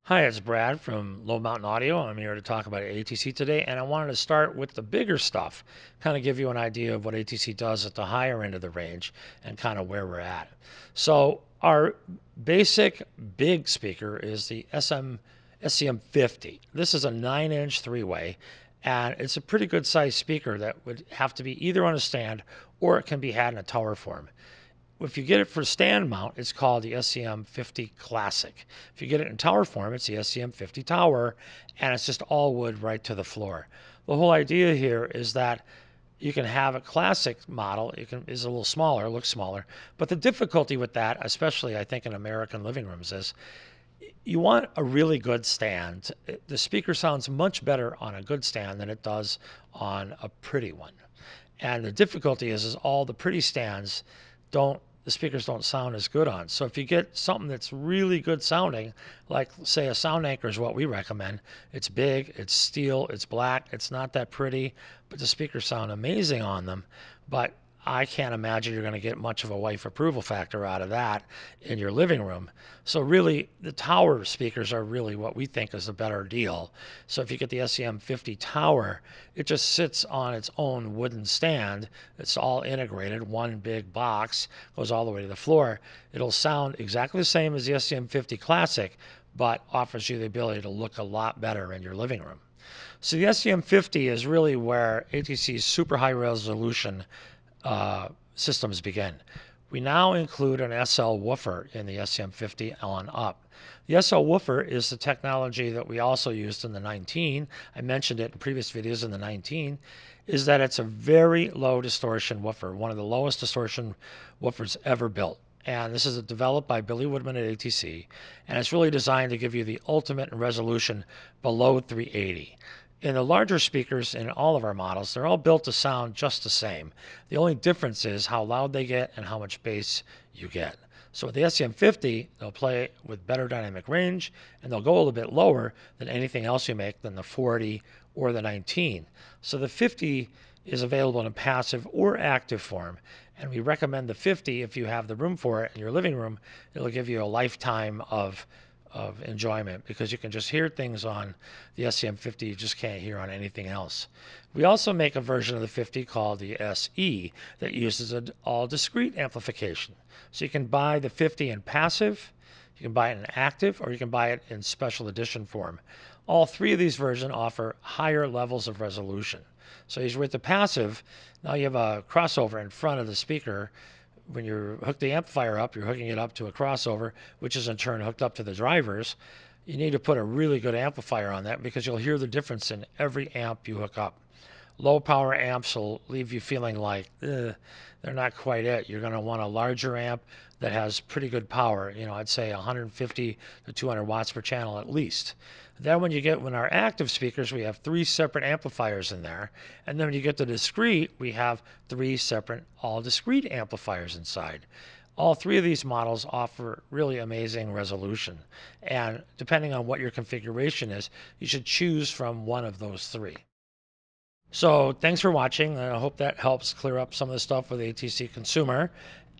Hi, it's Brad from Low Mountain Audio. I'm here to talk about ATC today, and I wanted to start with the bigger stuff, kind of give you an idea of what ATC does at the higher end of the range and kind of where we're at. So, our basic big speaker is the SCM50. This is a 9-inch three-way, and it's a pretty good sized speaker that would have to be either on a stand or it can be had in a tower form. If you get it for stand mount, it's called the SCM50 Classic. If you get it in tower form, it's the SCM50 Tower, and it's just all wood right to the floor. The whole idea here is that you can have a classic model. Is a little smaller, looks smaller, but the difficulty with that, especially I think in American living rooms, is you want a really good stand. The speaker sounds much better on a good stand than it does on a pretty one. And the difficulty is all the pretty stands the speakers don't sound as good on. So if you get something that's really good sounding, like say a sound anchor is what we recommend. It's big, it's steel, it's black, it's not that pretty, but the speakers sound amazing on them. But I can't imagine you're going to get much of a wife approval factor out of that in your living room. So really, the tower speakers are really what we think is a better deal. So if you get the SCM50 Tower, it just sits on its own wooden stand. It's all integrated, one big box, goes all the way to the floor. It'll sound exactly the same as the SCM50 Classic, but offers you the ability to look a lot better in your living room. So the SCM50 is really where ATC's super high resolution systems begin. We now include an SL woofer in the SCM50 on up. The SL woofer is the technology that we also used in the 19. I mentioned it in previous videos in the 19, is that it's a very low distortion woofer, one of the lowest distortion woofers ever built. And this is developed by Billy Woodman at ATC, and it's really designed to give you the ultimate in resolution below 380. In the larger speakers in all of our models, they're all built to sound just the same. The only difference is how loud they get and how much bass you get. So with the SCM50, they'll play with better dynamic range, and they'll go a little bit lower than anything else you make than the 40 or the 19. So the 50 is available in a passive or active form, and we recommend the 50 if you have the room for it in your living room. It'll give you a lifetime of enjoyment because you can just hear things on the SCM50 you just can't hear on anything else. We also make a version of the 50 called the SE that uses an all discrete amplification. So you can buy the 50 in passive, you can buy it in active, or you can buy it in special edition form. All three of these versions offer higher levels of resolution. So with the passive, now you have a crossover in front of the speaker. When you hook the amplifier up, you're hooking it up to a crossover, which is in turn hooked up to the drivers. You need to put a really good amplifier on that because you'll hear the difference in every amp you hook up. Low power amps will leave you feeling like they're not quite it. You're going to want a larger amp that has pretty good power. I'd say 150 to 200 watts per channel at least. Then when our active speakers, we have 3 separate amplifiers in there. And then when you get to discrete, we have 3 separate all discrete amplifiers inside. All 3 of these models offer really amazing resolution. And depending on what your configuration is, you should choose from one of those 3. So thanks for watching. I hope that helps clear up some of the stuff with ATC Consumer.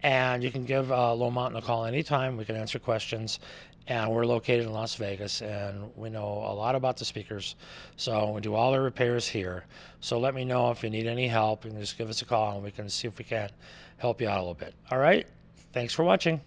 And you can give Low Mountain a call anytime. We can answer questions. And we're located in Las Vegas, and we know a lot about the speakers. So we do all the repairs here. So let me know if you need any help, and just give us a call, and we can see if we can help you out a little bit. All right? Thanks for watching.